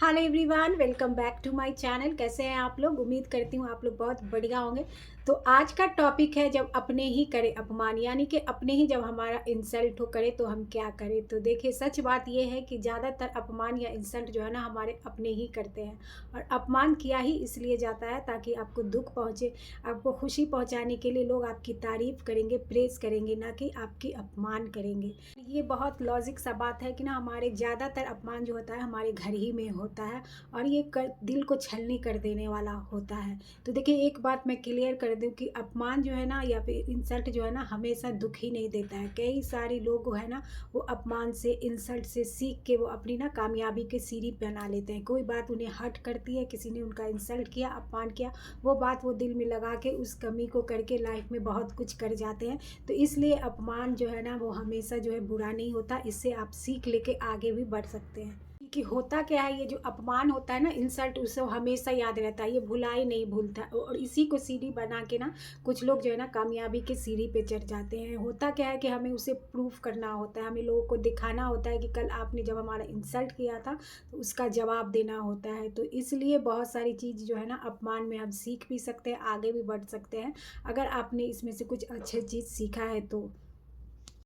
Hello everyone, welcome back to my channel. कैसे हैं आप लोग? उम्मीद करती हूँ आप लोग बहुत बढ़िया होंगे। तो आज का टॉपिक है जब अपने ही करे अपमान, यानी कि अपने ही जब हमारा इंसल्ट हो करे तो हम क्या करें। तो देखिए, सच बात ये है कि ज़्यादातर अपमान या इंसल्ट जो है ना हमारे अपने ही करते हैं। और अपमान किया ही इसलिए जाता है ताकि आपको दुख पहुँचे, आपको खुशी पहुँचाने के लिए लोग आपकी तारीफ़ करेंगे, प्रेज़ करेंगे, ना कि आपकी अपमान करेंगे। ये बहुत लॉजिक सा बात है कि ना हमारे ज़्यादातर अपमान जो होता है हमारे घर ही में होता है। और ये दिल को छलनी कर देने वाला होता है। तो देखिए, एक बात मैं क्लियर कर दूं कि अपमान जो है ना या फिर इंसल्ट जो है ना हमेशा दुख ही नहीं देता है। कई सारे लोग है ना वो अपमान से, इंसल्ट से सीख के वो अपनी ना कामयाबी के सीढ़ी बना लेते हैं। कोई बात उन्हें हर्ट करती है, किसी ने उनका इंसल्ट किया, अपमान किया, वो बात वो दिल में लगा के उस कमी को करके लाइफ में बहुत कुछ कर जाते हैं। तो इसलिए अपमान जो है ना वो हमेशा जो है बुरा नहीं होता। इससे आप सीख लेके आगे भी बढ़ सकते हैं। कि होता क्या है, ये जो अपमान होता है ना, इंसल्ट, उससे हमेशा याद रहता है, ये भुलाई नहीं भूलता। और इसी को सीढ़ी बना के ना कुछ लोग जो है ना कामयाबी के सीढ़ी पे चढ़ जाते हैं। होता क्या है कि हमें उसे प्रूफ करना होता है, हमें लोगों को दिखाना होता है कि कल आपने जब हमारा इंसल्ट किया था तो उसका जवाब देना होता है। तो इसलिए बहुत सारी चीज़ जो है ना अपमान में हम सीख भी सकते हैं, आगे भी बढ़ सकते हैं, अगर आपने इसमें से कुछ अच्छी चीज़ सीखा है तो।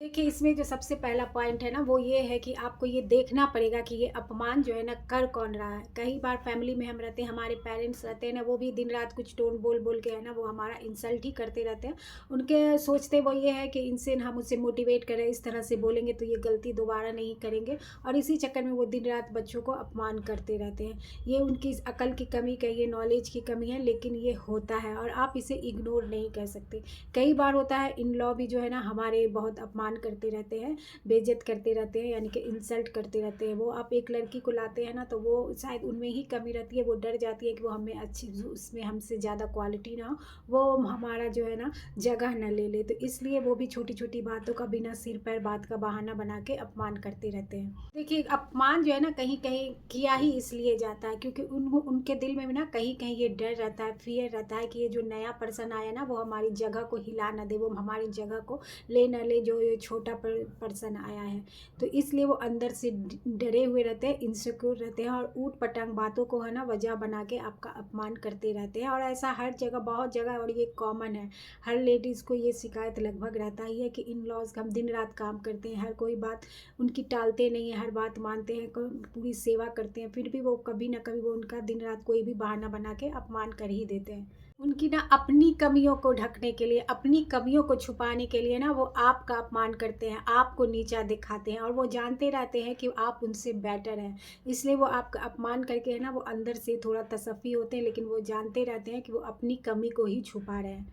देखिए, इसमें जो सबसे पहला पॉइंट है ना वो ये है कि आपको ये देखना पड़ेगा कि ये अपमान जो है ना कर कौन रहा है। कई बार फैमिली में हम रहते हैं, हमारे पेरेंट्स रहते हैं ना, वो भी दिन रात कुछ टोन बोल बोल के है ना वो हमारा इंसल्ट ही करते रहते हैं। उनके सोचते वो ये है कि इनसे हम उसे मोटिवेट करें, इस तरह से बोलेंगे तो ये गलती दोबारा नहीं करेंगे। और इसी चक्कर में वो दिन रात बच्चों को अपमान करते रहते हैं। ये उनकी अकल की कमी कहिए, नॉलेज की कमी है, लेकिन ये होता है और आप इसे इग्नोर नहीं कर सकते। कई बार होता है इन लॉ भी जो है ना हमारे बहुत अपमान करते रहते हैं, बेइज्जत करते रहते हैं, यानी कि इंसल्ट करते रहते हैं। वो आप एक लड़की को लाते हैं ना तो वो शायद उनमें ही कमी रहती है, वो डर जाती है कि वो हमें अच्छी, उसमें हमसे ज़्यादा क्वालिटी ना हो, वो हमारा जो है ना जगह न ले ले। तो इसलिए वो भी छोटी छोटी बातों का बिना सिर पैर बात का बहाना बना के अपमान करते रहते हैं। देखिए, अपमान जो है ना कहीं कहीं किया ही इसलिए जाता है क्योंकि उनके दिल में भी ना कहीं कहीं ये डर रहता है, फियर रहता है कि ये जो नया पर्सन आया ना वो हमारी जगह को हिला ना दे, वो हमारी जगह को ले न ले, जो ये छोटा पर्सन आया है। तो इसलिए वो अंदर से डरे हुए रहते हैं, इनसिक्योर रहते हैं और ऊट पटांग बातों को है ना वजह बना के आपका अपमान करते रहते हैं। और ऐसा हर जगह, बहुत जगह, और ये कॉमन है। हर लेडीज़ को ये शिकायत लगभग रहता ही है कि इन लॉज हम दिन रात काम करते हैं, हर कोई बात उनकी टालते नहीं है, हर बात मानते हैं, पूरी सेवा करते हैं, फिर भी वो कभी ना कभी वो उनका दिन रात कोई भी बहाना बना के अपमान कर ही देते हैं। उनकी ना अपनी कमियों को ढकने के लिए, अपनी कमियों को छुपाने के लिए ना वो आपका अपमान करते हैं, आपको नीचा दिखाते हैं, और वो जानते रहते हैं कि आप उनसे बेटर हैं। इसलिए वो आपका अपमान करके है ना वो अंदर से थोड़ा तसफ़ी होते हैं, लेकिन वो जानते रहते हैं कि वो अपनी कमी को ही छुपा रहे हैं।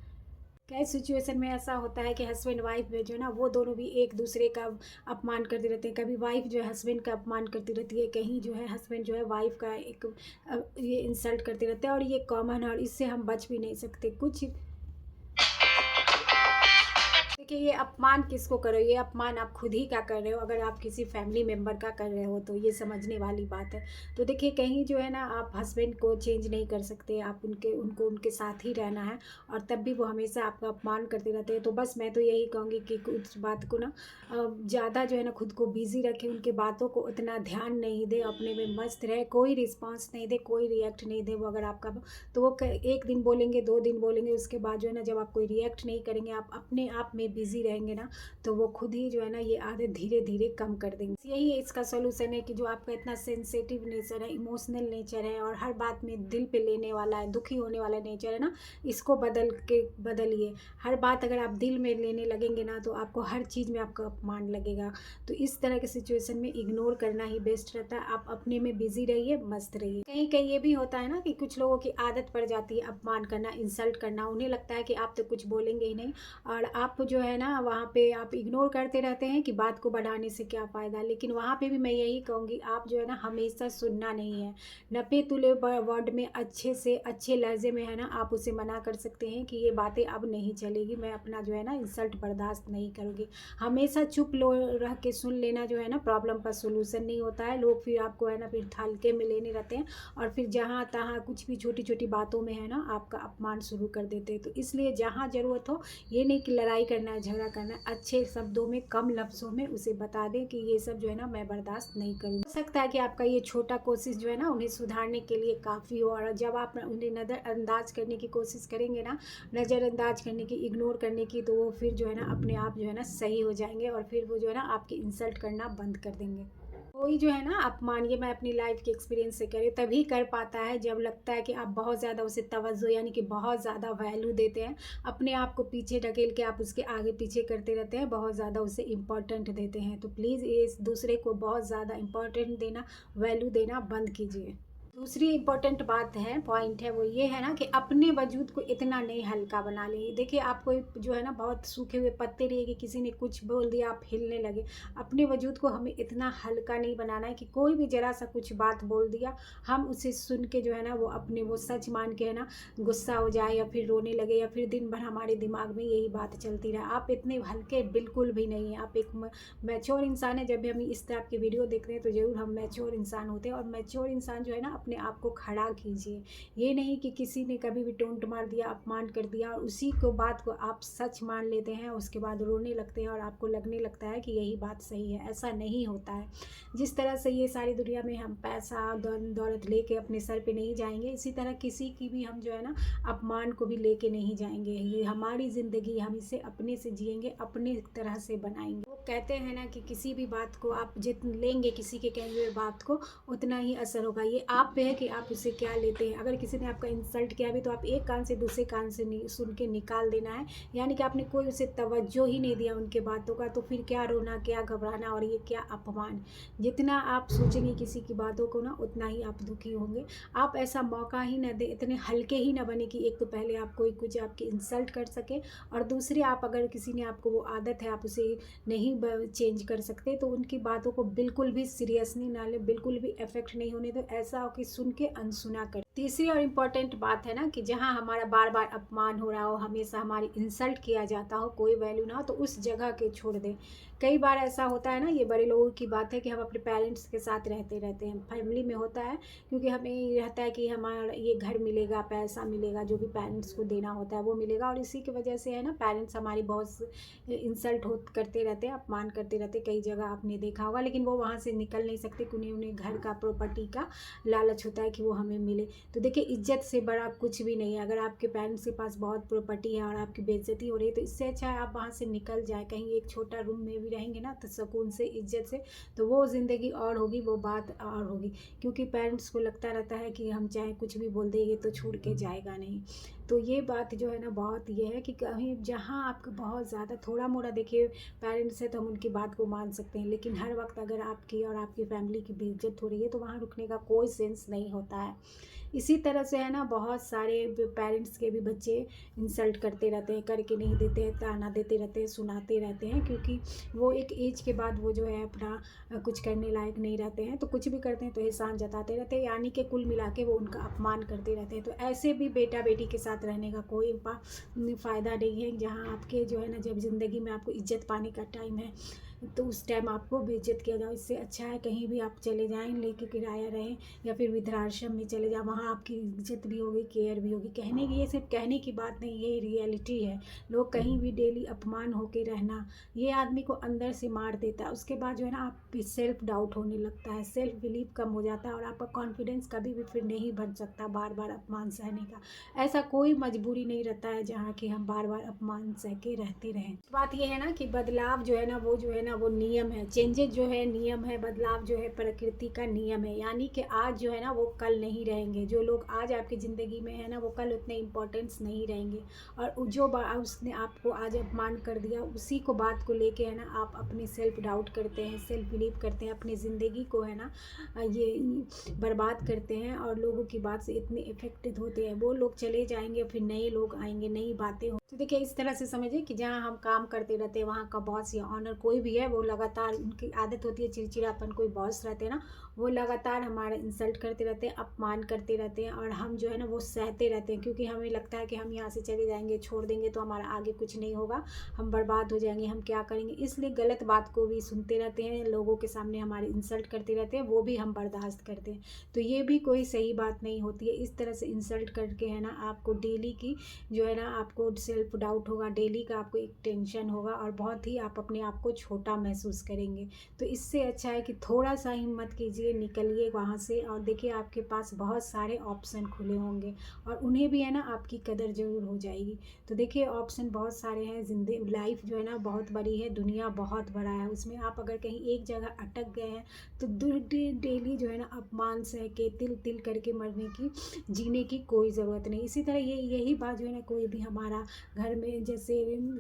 कई सिचुएशन में ऐसा होता है कि हस्बैंड वाइफ में जो है ना वो दोनों भी एक दूसरे का अपमान करते रहते हैं। कभी वाइफ जो है हस्बैंड का अपमान करती रहती है, कहीं जो है हस्बैंड जो है वाइफ का एक ये इंसल्ट करते रहते हैं, और ये कॉमन है और इससे हम बच भी नहीं सकते। कुछ देखिए, ये अपमान किसको कर रहे हो, ये अपमान आप खुद ही का कर रहे हो। अगर आप किसी फैमिली मेम्बर का कर रहे हो तो ये समझने वाली बात है। तो देखिए, कहीं जो है ना आप हस्बैंड को चेंज नहीं कर सकते, आप उनके साथ ही रहना है, और तब भी वो हमेशा आपका अपमान करते रहते हैं। तो बस मैं तो यही कहूँगी कि कुछ बात को ना ज़्यादा जो है ना खुद को बिजी रखें, उनके बातों को उतना ध्यान नहीं दे, अपने में मस्त रहे, कोई रिस्पॉन्स नहीं दे, कोई रिएक्ट नहीं दे। वो अगर आपका तो वो एक दिन बोलेंगे, 2 दिन बोलेंगे, उसके बाद जो है ना जब आप कोई रिएक्ट नहीं करेंगे, आप अपने आप में बिज़ी रहेंगे ना, तो वो खुद ही जो है ना ये आदत धीरे धीरे कम कर देंगे। यही है इसका सॉल्यूशन है कि जो आपका इतना सेंसिटिव नेचर है, इमोशनल नेचर है, और हर बात में दिल पे लेने वाला है, दुखी होने वाला नेचर है ना, इसको बदलिए। हर बात अगर आप दिल में लेने लगेंगे ना तो आपको हर चीज़ में आपका अपमान लगेगा। तो इस तरह के सिचुएशन में इग्नोर करना ही बेस्ट रहता है। आप अपने में बिजी रहिए, मस्त रहिए। कहीं कहीं ये भी होता है ना कि कुछ लोगों की आदत पड़ जाती है अपमान करना, इंसल्ट करना। उन्हें लगता है कि आप तो कुछ बोलेंगे ही नहीं, और आप जो है ना वहाँ पे आप इग्नोर करते रहते हैं कि बात को बढ़ाने से क्या फ़ायदा। लेकिन वहाँ पे भी मैं यही कहूँगी, आप जो है ना हमेशा सुनना नहीं है। नपे तुले वर्ड में अच्छे से अच्छे लहजे में है ना आप उसे मना कर सकते हैं कि ये बातें अब नहीं चलेगी, मैं अपना जो है ना इंसल्ट बर्दाश्त नहीं करूँगी। हमेशा चुप लो रह के सुन लेना जो है ना प्रॉब्लम का सोल्यूशन नहीं होता है। लोग फिर आपको है ना फिर हल्के में लेने रहते हैं, और फिर जहाँ तहाँ कुछ भी छोटी छोटी बातों में है ना आपका अपमान शुरू कर देते हैं। तो इसलिए जहाँ ज़रूरत हो, ये नहीं कि लड़ाई करना है, झगड़ा करना है, अच्छे शब्दों में, कम लफ्ज़ों में उसे बता दें कि ये सब जो है ना मैं बर्दाश्त नहीं करूँगी। हो सकता है कि आपका ये छोटा कोशिश जो है ना उन्हें सुधारने के लिए काफ़ी हो, और जब आप उन्हें नज़रअंदाज करने की कोशिश करेंगे ना, नज़रअंदाज करने की, इग्नोर करने की, तो वो फिर जो है ना अपने आप जो है ना सही हो जाएँगे, और फिर वो जो है ना आपकी इंसल्ट करना बंद कर देंगे। कोई जो है ना अपमान, ये मैं अपनी लाइफ के एक्सपीरियंस से कह रही हूँ, तभी कर पाता है जब लगता है कि आप बहुत ज़्यादा उसे तवज्जो यानी कि बहुत ज़्यादा वैल्यू देते हैं, अपने आप को पीछे ढकेल के आप उसके आगे पीछे करते रहते हैं, बहुत ज़्यादा उसे इम्पोर्टेंट देते हैं। तो प्लीज़ ये दूसरे को बहुत ज़्यादा इम्पोर्टेंट देना, वैल्यू देना बंद कीजिए। दूसरी इम्पोर्टेंट बात है, पॉइंट है, वो ये है ना कि अपने वजूद को इतना नहीं हल्का बना लें। देखिए आपको जो है ना बहुत सूखे हुए पत्ते रहिए कि किसी ने कुछ बोल दिया आप हिलने लगे। अपने वजूद को हमें इतना हल्का नहीं बनाना है कि कोई भी ज़रा सा कुछ बात बोल दिया, हम उसे सुन के जो है ना वो अपने वो सच मान के है ना गुस्सा हो जाए, या फिर रोने लगे, या फिर दिन भर हमारे दिमाग में यही बात चलती रहे। आप इतने हल्के बिल्कुल भी नहीं हैं। आप एक मैच्योर इंसान है। जब भी हम इस टाइप की वीडियो देखते हैं तो ज़रूर हम मैच्योर इंसान होते हैं, और मैच्योर इंसान जो है ना अपने आप को खड़ा कीजिए। ये नहीं कि किसी ने कभी भी टोंट मार दिया, अपमान कर दिया, और उसी को बात को आप सच मान लेते हैं, उसके बाद रोने लगते हैं और आपको लगने लगता है कि यही बात सही है। ऐसा नहीं होता है। जिस तरह से ये सारी दुनिया में हम पैसा दौलत लेके अपने सर पे नहीं जाएंगे, इसी तरह किसी की भी हम जो है ना अपमान को भी लेके नहीं जाएंगे। ये हमारी ज़िंदगी, हम इसे अपने से जिएंगे, अपने तरह से बनाएंगे। वो कहते हैं ना कि किसी भी बात को आप जितना लेंगे, किसी के कहे हुए बात को, उतना ही असर होगा। ये आप पे है कि आप उसे क्या लेते हैं। अगर किसी ने आपका इंसल्ट किया भी तो आप एक कान से दूसरे कान से सुन के निकाल देना है, यानी कि आपने कोई उसे तवज्जो ही नहीं दिया उनके बातों का, तो फिर क्या रोना, क्या घबराना, और ये क्या अपमान। जितना आप सोचेंगे किसी की बातों को ना, उतना ही आप दुखी होंगे। आप ऐसा मौका ही ना दें, इतने हल्के ही ना बने कि एक तो पहले आप कोई कुछ आपकी इंसल्ट कर सके, और दूसरे आप अगर किसी ने आपको वो आदत है आप उसे नहीं चेंज कर सकते, तो उनकी बातों को बिल्कुल भी सीरियसली ना लें, बिल्कुल भी इफेक्ट नहीं होने दो। ऐसा हो कि सुन के अनसुना कर। तीसरी और इम्पॉर्टेंट बात है ना कि जहाँ हमारा बार बार अपमान हो रहा हो, हमेशा हमारी इंसल्ट किया जाता हो, कोई वैल्यू ना हो, तो उस जगह के छोड़ दें। कई बार ऐसा होता है ना, ये बड़े लोगों की बात है कि हम अपने पेरेंट्स के साथ रहते हैं, फैमिली में होता है, क्योंकि हमें ये रहता है कि हमारा ये घर मिलेगा, पैसा मिलेगा, जो भी पेरेंट्स को देना होता है वो मिलेगा, और इसी की वजह से है ना पेरेंट्स हमारी बहुत इंसल्ट हो करते रहते हैं, अपमान करते रहते हैं। कई जगह आपने देखा होगा, लेकिन वो वहाँ से निकल नहीं सकते, क्योंकि उन्हें घर का, प्रॉपर्टी का लालच होता है कि वो हमें मिले। तो देखिए इज्जत से बड़ा कुछ भी नहीं है। अगर आपके पेरेंट्स के पास बहुत प्रॉपर्टी है और आपकी बेइज्जती हो रही है, तो इससे अच्छा है आप वहाँ से निकल जाए, कहीं एक छोटा रूम में भी रहेंगे ना तो सुकून से, इज्जत से, तो वो ज़िंदगी और होगी, वो बात और होगी। क्योंकि पेरेंट्स को लगता रहता है कि हम चाहे कुछ भी बोल दें, ये तो छोड़ के जाएगा नहीं। तो ये बात जो है ना बहुत ये है कि कहीं जहाँ आपको बहुत ज़्यादा थोड़ा मोड़ा, देखिए पेरेंट्स है तो हम उनकी बात को मान सकते हैं, लेकिन हर वक्त अगर आपकी और आपकी फैमिली की बेइज्जत हो रही है तो वहाँ रुकने का कोई सेंस नहीं होता है। इसी तरह से है ना बहुत सारे पेरेंट्स के भी बच्चे इंसल्ट करते रहते हैं, करके नहीं देते हैं, ताना देते रहते हैं, सुनाते रहते हैं, क्योंकि वो एक एज के बाद वो जो है अपना कुछ करने लायक नहीं रहते हैं, तो कुछ भी करते हैं तो एहसान जताते रहते हैं, यानी कि कुल मिला के वो उनका अपमान करते रहते हैं। तो ऐसे भी बेटा बेटी के साथ रहने का कोई फ़ायदा नहीं है। जहाँ आपके जो है ना जब ज़िंदगी में आपको इज्जत पाने का टाइम है, तो उस टाइम आपको बेइज्जत किया जाओ। इससे अच्छा है कहीं भी आप चले जाएं, लेके किराया रहें, या फिर वृद्धाश्रम में चले जाओ, वहाँ आपकी इज्जत भी होगी, केयर भी होगी। कहने की, ये सिर्फ कहने की बात नहीं, ये रियलिटी है। लोग कहीं भी डेली अपमान होके रहना, ये आदमी को अंदर से मार देता है। उसके बाद जो है ना आप सेल्फ डाउट होने लगता है, सेल्फ बिलीव कम हो जाता है, और आपका कॉन्फिडेंस कभी भी फिर नहीं बन सकता बार बार अपमान सहने का। ऐसा कोई मजबूरी नहीं रहता है जहाँ कि हम बार बार अपमान सह के रहते रहें। बात ये है ना कि बदलाव जो है ना वो जो है ना वो नियम है। चेंजेस जो है नियम है, बदलाव जो है प्रकृति का नियम है। यानी कि आज जो है ना वो कल नहीं रहेंगे। जो लोग आज आपकी ज़िंदगी में है ना वो कल उतने इम्पोर्टेंस नहीं रहेंगे। और जो उसने आपको आज अपमान कर दिया, उसी को बात को लेके है ना आप अपने सेल्फ डाउट करते हैं, सेल्फ बिलीव करते हैं, अपनी ज़िंदगी को है ना ये बर्बाद करते हैं, और लोगों की बात से इतने इफेक्टेड होते हैं। वो लोग चले जाएंगे, फिर नए लोग आएंगे, नई बातें हो। तो देखिए इस तरह से समझिए कि जहाँ हम काम करते रहते हैं, वहाँ का बॉस या ऑनर कोई भी है, वो लगातार उनकी आदत होती है चिड़चिड़ापन, कोई बॉस रहते हैं ना वो लगातार हमारा इंसल्ट करते रहते हैं, अपमान करते रहते हैं, और हम जो है ना वो सहते रहते हैं, क्योंकि हमें लगता है कि हम यहाँ से चले जाएंगे, छोड़ देंगे तो हमारा आगे कुछ नहीं होगा, हम बर्बाद हो जाएंगे, हम क्या करेंगे। इसलिए गलत बात को भी सुनते रहते हैं, लोगों के सामने हमारे इंसल्ट करते रहते हैं, वो भी हम बर्दाश्त करते हैं। तो ये भी कोई सही बात नहीं होती है। इस तरह से इंसल्ट करके है ना आपको डेली की जो है ना आपको सेल्फ डाउट होगा, डेली का आपको एक टेंशन होगा, और बहुत ही आप अपने आप को छोटा महसूस करेंगे। तो इससे अच्छा है कि थोड़ा सा हिम्मत कीजिए, निकलिए वहाँ से, और देखिए आपके पास बहुत सारे ऑप्शन खुले होंगे, और उन्हें भी है ना आपकी कदर ज़रूर हो जाएगी। तो देखिए ऑप्शन बहुत सारे हैं, जिंदगी लाइफ जो है ना बहुत बड़ी है, दुनिया बहुत बड़ा है, उसमें आप अगर कहीं एक जगह अटक गए हैं तो डेली जो है ना अपमान सह के तिल तिल करके मरने की जीने की कोई ज़रूरत नहीं। इसी तरह यही बात जो है ना कोई भी हमारा घर में जैसे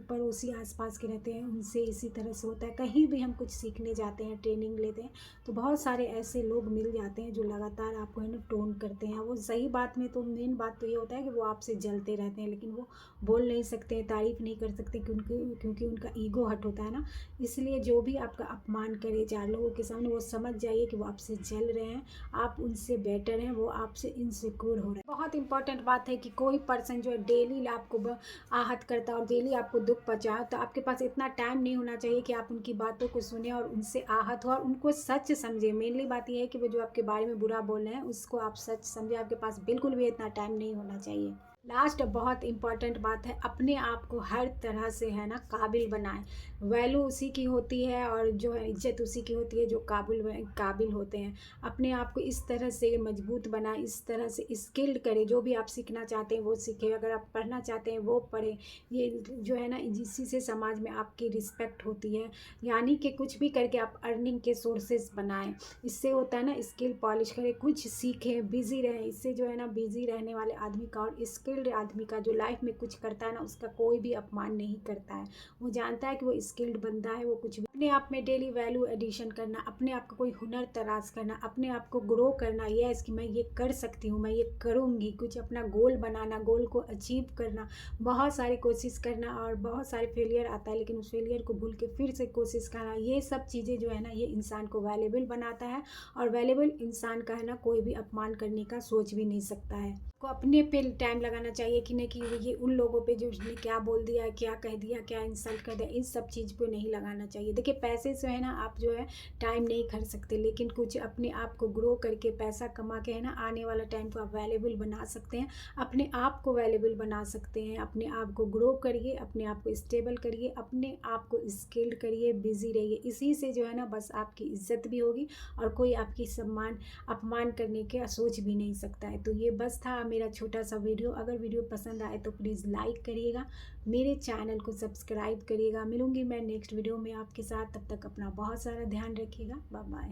पड़ोसी आसपास के रहते हैं उनसे इसी तरह से होता है। कहीं भी हम कुछ सीखने जाते हैं, ट्रेनिंग लेते हैं, तो बहुत सारे ऐसे लोग मिल जाते हैं जो लगातार आपको है ना टोन करते हैं। वो सही बात में तो मेन बात तो ये होता है कि वो आपसे जलते रहते हैं, लेकिन वो बोल नहीं सकते, तारीफ़ नहीं कर सकते, क्योंकि उनका ईगो हर्ट होता है ना। इसलिए जो भी आपका अपमान करे चार लोगों के सामने, वो समझ जाइए कि वो आपसे जल रहे हैं, आप उनसे बेटर हैं, वो आपसे इनसिक्योर हो रहे हैं। बहुत इंपॉर्टेंट बात है कि कोई पर्सन जो है डेली आपको आहत करता है और डेली आपको दुख पहुंचाए, तो आपके पास इतना टाइम नहीं होना चाहिए कि आप उनकी बातों को सुने और उनसे आहत हो और उनको सच समझे। मेनली बात यह है कि वो जो आपके बारे में बुरा बोल रहे हैं उसको आप सच समझे, आपके पास बिल्कुल भी इतना टाइम नहीं होना चाहिए। लास्ट बहुत इंपॉर्टेंट बात है, अपने आप को हर तरह से है ना काबिल बनाएं। वैल्यू उसी की होती है और जो है इज्जत उसी की होती है जो काबिल होते हैं। अपने आप को इस तरह से मजबूत बनाएं, इस तरह से स्किल्ड करें, जो भी आप सीखना चाहते हैं वो सीखें, अगर आप पढ़ना चाहते हैं वो पढ़ें। ये जो है ना इसी से समाज में आपकी रिस्पेक्ट होती है। यानी कि कुछ भी करके आप अर्निंग के सोर्सेज बनाएं। इससे होता है ना स्किल पॉलिश करें, कुछ सीखें, बिजी रहें। इससे जो है ना बिजी रहने वाले आदमी का और स्किल्ड आदमी का जो लाइफ में कुछ करता है ना उसका कोई भी अपमान नहीं करता है। वो जानता है कि वो स्किल्ड बंदा है। वो कुछ भी अपने आप में डेली वैल्यू एडिशन करना, अपने आप का कोई हुनर तलाश करना, अपने आप को ग्रो करना, यस कि मैं ये कर सकती हूँ, मैं ये करूँगी, कुछ अपना गोल बनाना, गोल को अचीव करना, बहुत सारी कोशिश करना, और बहुत सारे फेलियर आता है लेकिन उस फेलियर को भूल के फिर से कोशिश करना, ये सब चीज़ें जो है ना ये इंसान को वैल्यूएबल बनाता है। और वैल्यूएबल इंसान का है ना कोई भी अपमान करने का सोच भी नहीं सकता है। को अपने पे टाइम लगाना चाहिए कि नहीं कि ये उन लोगों पे जो उसने क्या बोल दिया, क्या कह दिया, क्या इंसल्ट कर दिया, इस सब चीज़ पे नहीं लगाना चाहिए। देखिए पैसे से है ना आप जो है टाइम नहीं खर्च सकते, लेकिन कुछ अपने आप को ग्रो करके पैसा कमा के है ना आने वाला टाइम को आप वैल्यूएबल बना सकते हैं, अपने आप को वैल्यूएबल बना सकते हैं। अपने आप को ग्रो करिए, अपने आप को स्टेबल करिए, अपने आप को स्किल्ड करिए, बिजी रहिए। इसी से जो है ना बस आपकी इज्जत भी होगी और कोई आपकी अपमान करने के सोच भी नहीं सकता है। तो ये बस था मेरा छोटा सा वीडियो। अगर वीडियो पसंद आए तो प्लीज़ लाइक करिएगा, मेरे चैनल को सब्सक्राइब करिएगा। मिलूंगी मैं नेक्स्ट वीडियो में आपके साथ, तब तक अपना बहुत सारा ध्यान रखिएगा। Bye bye.